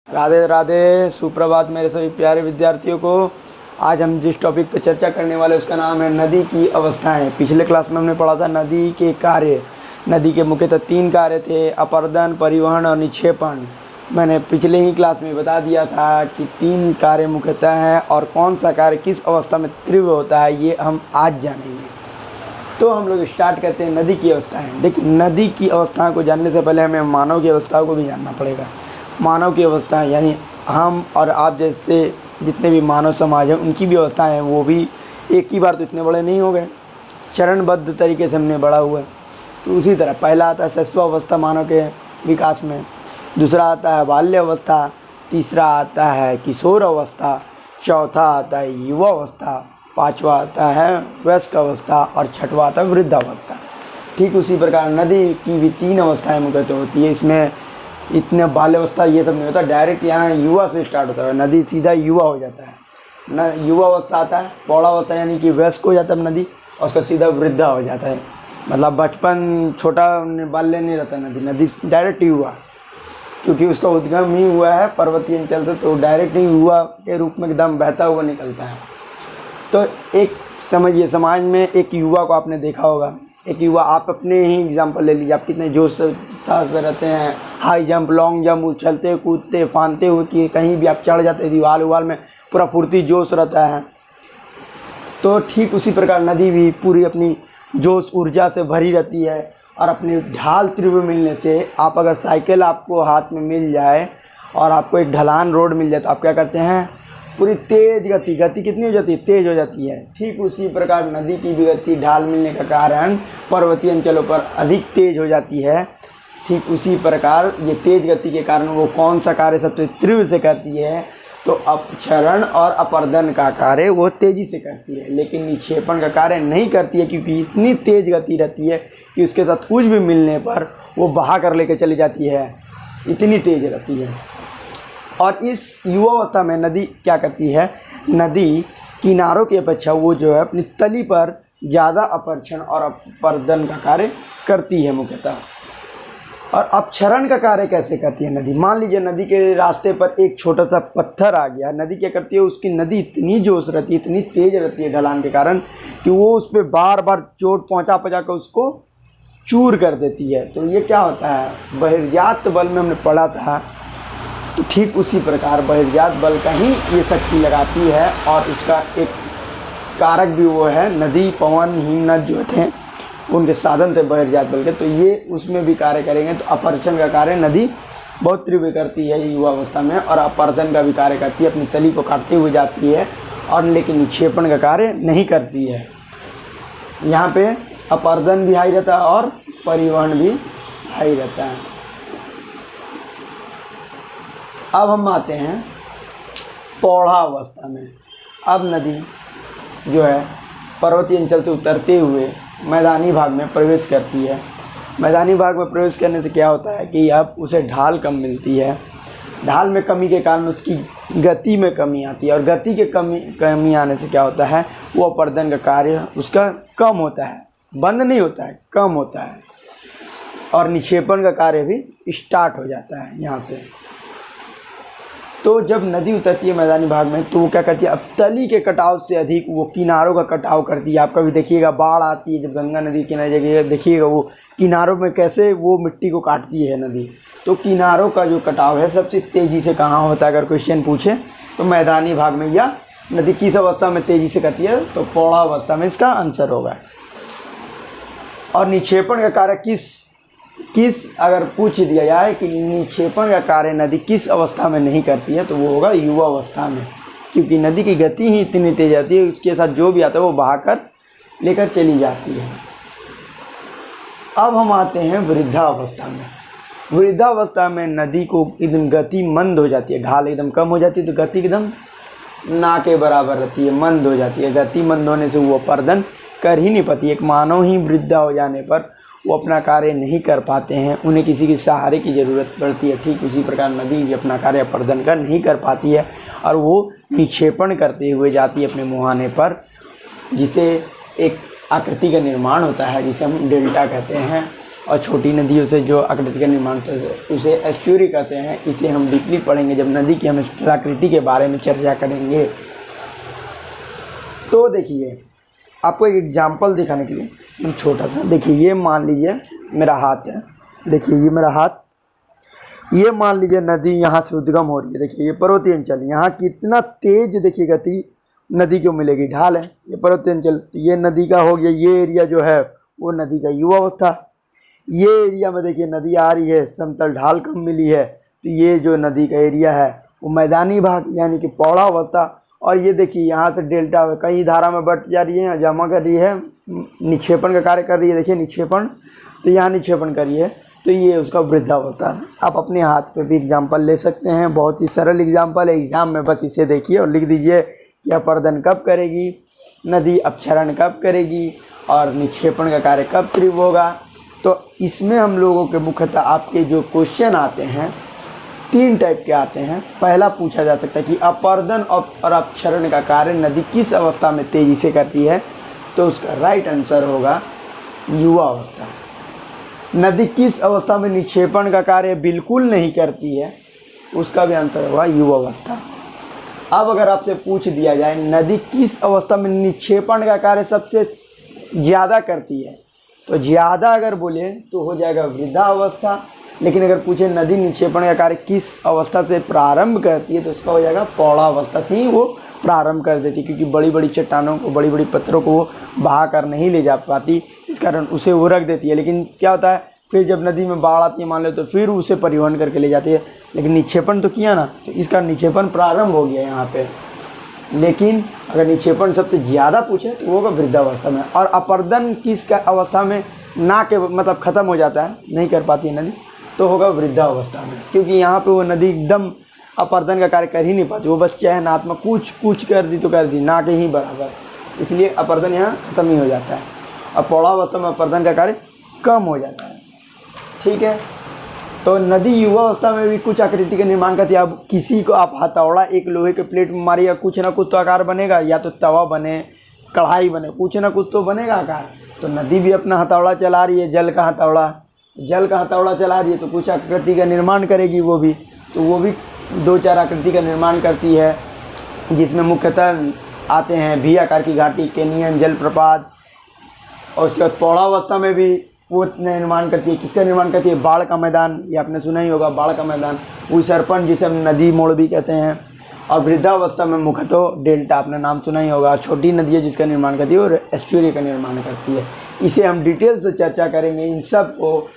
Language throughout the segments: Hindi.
राधे राधे, सुप्रभात मेरे सभी प्यारे विद्यार्थियों को। आज हम जिस टॉपिक पर चर्चा करने वाले उसका नाम है नदी की अवस्थाएं। पिछले क्लास में हमने पढ़ा था नदी के कार्य। नदी के मुख्यतः 3 कार्य थे, अपरदन, परिवहन और निक्षेपण। मैंने पिछले ही क्लास में बता दिया था कि 3 कार्य मुख्यतः हैं और कौन सा कार्य किस अवस्था में तीव्र होता है ये हम आज जानेंगे। तो हम लोग स्टार्ट करते हैं नदी की अवस्थाएँ। देखिए, नदी की अवस्थाओं को जानने से पहले हमें मानव की अवस्थाओं को भी जानना पड़ेगा। मानव की अवस्था यानी हम और आप जैसे जितने भी मानव समाज हैं उनकी भी अवस्थाएं हैं, वो भी एक ही बार तो इतने बड़े नहीं हो गए, चरणबद्ध तरीके से हमने बढ़ा हुआ है। तो उसी तरह पहला आता है शैशवावस्था मानव के विकास में, दूसरा आता है बाल्य अवस्था, तीसरा आता है किशोर अवस्था, चौथा आता है युवा अवस्था, पाँचवा आता है वयस्क अवस्था और छठवा आता है वृद्धावस्था। ठीक उसी प्रकार नदी की भी 3 अवस्थाएँ मुख्यतः होती है। इसमें इतने बाल्यावस्था ये सब नहीं होता, डायरेक्ट यहाँ युवा से स्टार्ट होता है, नदी सीधा युवा हो जाता है। न युवा अवस्था आता है, पौढ़ावस्था यानी कि वयस्क हो जाता है नदी, और उसका सीधा वृद्धा हो जाता है। मतलब बचपन छोटा बाल्य नहीं रहता नदी डायरेक्ट युवा, क्योंकि उसका उद्गम ही हुआ है पर्वतीय अंचल से, तो डायरेक्ट ही युवा के रूप में एकदम बहता हुआ निकलता है। तो एक समझिए, समाज में एक युवा को आपने देखा होगा। एक युवा, आप अपने ही एग्जाम्पल ले लीजिए, आप कितने जोश से रहते हैं, हाई जंप, लॉन्ग जंप, उछलते कूदते फानते हुए कि कहीं भी आप चढ़ जाते, दीवार उवाल में पूरा फुर्ती जोश रहता है। तो ठीक उसी प्रकार नदी भी पूरी अपनी जोश ऊर्जा से भरी रहती है। और अपनी ढाल तीव्र मिलने से, आप अगर साइकिल आपको हाथ में मिल जाए और आपको एक ढलान रोड मिल जाए तो आप क्या करते हैं, पूरी तेज गति कितनी हो जाती है, तेज हो जाती है। ठीक उसी प्रकार नदी की भी गति ढाल मिलने का कारण पर्वतीय अंचलों पर अधिक तेज हो जाती है। ठीक उसी प्रकार ये तेज गति के कारण वो कौन सा कार्य सबसे तीव्र से करती है, तो अपक्षरण और अपरदन का कार्य वो तेज़ी से करती है, लेकिन निक्षेपण का कार्य नहीं करती है, क्योंकि इतनी तेज गति रहती है कि उसके साथ कुछ भी मिलने पर वो बहा कर लेकर चली जाती है, इतनी तेज रहती है। और इस युवा अवस्था में नदी क्या करती है, नदी किनारों की अपेक्षा वो जो है अपनी तली पर ज़्यादा अपरक्षण और अपरदन का कार्य करती है मुख्यतः। और अपक्षरण का कार्य कैसे करती है नदी? मान लीजिए नदी के रास्ते पर एक छोटा सा पत्थर आ गया, नदी क्या करती है, उसकी नदी इतनी जोश रहती है, इतनी तेज रहती है ढलान के कारण कि वो उस पर बार बार चोट पहुँचा कर उसको चूर कर देती है। तो ये क्या होता है, बहिर्जात बल में हमने पढ़ा था। तो ठीक उसी प्रकार बहिर्जात बल का ही ये शक्ति लगाती है, और इसका एक कारक भी वो है नदी, पवन, हिमनद जो थे उनके साधन थे बहिर्जात बल के, तो ये उसमें भी कार्य करेंगे। तो अपरक्षण का कार्य नदी बहुत तीव्र करती है युवा अवस्था में, और अपरदन का भी कार्य करती है, अपनी तली को काटते हुए जाती है, और लेकिन निक्षेपण का कार्य नहीं करती है। यहाँ पे अपरदन भी हाई रहता है और परिवहन भी हाई रहता है। अब हम आते हैं पौढ़ा अवस्था में। अब नदी जो है पर्वतीय अंचल से उतरते हुए मैदानी भाग में प्रवेश करती है। मैदानी भाग में प्रवेश करने से क्या होता है कि अब उसे ढाल कम मिलती है। ढाल में कमी के कारण उसकी गति में कमी आती है, और गति के कमी आने से क्या होता है, वो अपरदन का कार्य उसका कम होता है, बंद नहीं होता है, कम होता है, और निक्षेपण का कार्य भी स्टार्ट हो जाता है यहाँ से। तो जब नदी उतरती है मैदानी भाग में तो वो क्या करती है, अब तली के कटाव से अधिक वो किनारों का कटाव करती है। आप कभी देखिएगा बाढ़ आती है, जब गंगा नदी के किनारे जगह देखिएगा वो किनारों में कैसे वो मिट्टी को काटती है नदी। तो किनारों का जो कटाव है सबसे तेज़ी से कहाँ होता है, अगर क्वेश्चन पूछे तो मैदानी भाग में। या नदी किस अवस्था में तेज़ी से करती है, तो पौढ़ा अवस्था में इसका आंसर होगा। और निक्षेपण का कार्य किस अगर पूछ दिया जाए कि निक्षेपण का कार्य नदी किस अवस्था में नहीं करती है, तो वो होगा युवा अवस्था में, क्योंकि नदी की गति ही इतनी तेज आती है, उसके साथ जो भी आता है वो बहाकर लेकर चली जाती है। अब हम आते हैं वृद्धावस्था में। वृद्धावस्था में नदी को एकदम गति मंद हो जाती है, ढाल एकदम कम हो जाती है, तो गति एकदम ना के बराबर रहती है, मंद हो जाती है। गति मंद होने से वो अपरदन कर ही नहीं पाती। एक मानव ही वृद्धा हो जाने पर वो अपना कार्य नहीं कर पाते हैं, उन्हें किसी के सहारे की ज़रूरत पड़ती है। ठीक उसी प्रकार नदी भी अपना कार्य अपरदन का नहीं कर पाती है, और वो निक्षेपण करते हुए जाती है अपने मुहाने पर, जिसे एक आकृति का निर्माण होता है, जिसे हम डेल्टा कहते हैं। और छोटी नदियों से जो आकृति का निर्माण होता है उसे एस्चुरी कहते हैं। इसे हम डीपली पढ़ेंगे जब नदी की हम स्थलाकृति के बारे में चर्चा करेंगे। तो देखिए, आपको एक एग्जाम्पल दिखाने के लिए छोटा सा, देखिए ये मान लीजिए मेरा हाथ है, देखिए ये मेरा हाथ, ये मान लीजिए नदी यहाँ से उद्गम हो रही है। देखिए ये पर्वतीय अंचल, यहाँ कितना तेज देखिए गति नदी को मिलेगी, ढाल है, ये पर्वतीय अंचल, तो ये नदी का हो गया, ये एरिया जो है वो नदी का युवा अवस्था। ये एरिया में देखिए नदी आ रही है, समतल ढाल कम मिली है, तो ये जो नदी का एरिया है वो मैदानी भाग यानी कि पौड़ा अवस्था। और ये देखिए यहाँ से डेल्टा कई धारा में बट जा रही है, जमा कर रही है, निक्षेपण का कार्य कर रही है, देखिए निक्षेपण, तो यहाँ निक्षेपण कर रही है, तो ये उसका वृद्धावस्था है। आप अपने हाथ पे भी एग्जाम्पल ले सकते हैं, बहुत ही सरल एग्जाम्पल है, एग्जाम में बस इसे देखिए और लिख दीजिए कि अपर्दन कब करेगी, नदी अपक्षरण कब करेगी और निक्षेपण का कार्य कब तीव्र होगा। तो इसमें हम लोगों के मुख्यतः आपके जो क्वेश्चन आते हैं 3 टाइप के आते हैं। पहला पूछा जा सकता है कि अपर्दन और अपक्षरण का कार्य नदी किस अवस्था में तेजी से करती है, तो उसका राइट आंसर होगा युवा अवस्था। नदी किस अवस्था में निक्षेपण का कार्य बिल्कुल नहीं करती है, उसका भी आंसर होगा युवा अवस्था। अब अगर आपसे पूछ दिया जाए नदी किस अवस्था में निक्षेपण का कार्य सबसे ज़्यादा करती है, तो ज़्यादा अगर बोले तो हो जाएगा वृद्धावस्था। लेकिन अगर पूछे नदी निक्षेपण का कार्य किस अवस्था से प्रारंभ करती है, तो उसका हो जाएगा पौड़ावस्था से ही वो प्रारंभ कर देती है, क्योंकि बड़ी बड़ी चट्टानों को, बड़ी बड़ी पत्थरों को वो बहा कर नहीं ले जा पाती, इस कारण उसे वो रख देती है। लेकिन क्या होता है, फिर जब नदी में बाढ़ आती है मान लो, तो फिर उसे परिवहन करके ले जाती है, लेकिन निक्षेपण तो किया ना, तो इसका निक्षेपण प्रारंभ हो गया यहाँ पे। लेकिन अगर निक्षेपण सबसे ज़्यादा पूछे तो वो होगा वृद्धावस्था में। और अपर्दन किस अवस्था में ना के मतलब ख़त्म हो जाता है, नहीं कर पाती है नदी, तो होगा वृद्धावस्था में, क्योंकि यहाँ पे वो नदी एकदम अपर्दन का कार्य कर ही नहीं पाती, वो बस चयनात्मक कुछ कर दी तो कर दी, ना के ही बराबर, इसलिए अपर्दन यहाँ खत्म ही हो जाता है। और पौड़ावस्था में अपर्दन का कार्य कम हो जाता है। ठीक है, तो नदी युवा अवस्था में भी कुछ आकृति का निर्माण करती है। अब किसी को आप हथौड़ा एक लोहे के प्लेट में मारिएगा, कुछ ना कुछ तो आकार बनेगा, या तो तवा बने, कढ़ाई बने, कुछ ना कुछ तो बनेगा आकार। तो नदी भी अपना हथौड़ा चला रही है, जल का हथौड़ा चला रही है, तो कुछ आकृति का निर्माण करेगी वो भी, तो वो भी 2-4 आकृति का निर्माण करती है, जिसमें मुख्यतः आते हैं भी आकार की घाटी, कैनियन, जलप्रपात। और उसके बाद पौड़ावस्था में भी वो निर्माण करती है, किसका निर्माण करती है, बाढ़ का मैदान, ये आपने सुना ही होगा, बाढ़ का मैदान, वो सरपंच जिसे हम नदी मोड़ भी कहते हैं। और वृद्धावस्था में मुख्यतः डेल्टा, आपने नाम सुना ही होगा, छोटी नदियाँ जिसका निर्माण करती है और एस्चुरी का निर्माण करती है। इसे हम डिटेल से चर्चा करेंगे इन सब को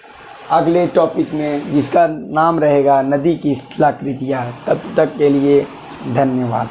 अगले टॉपिक में, जिसका नाम रहेगा नदी की स्थलाकृतियाँ। तब तक के लिए धन्यवाद।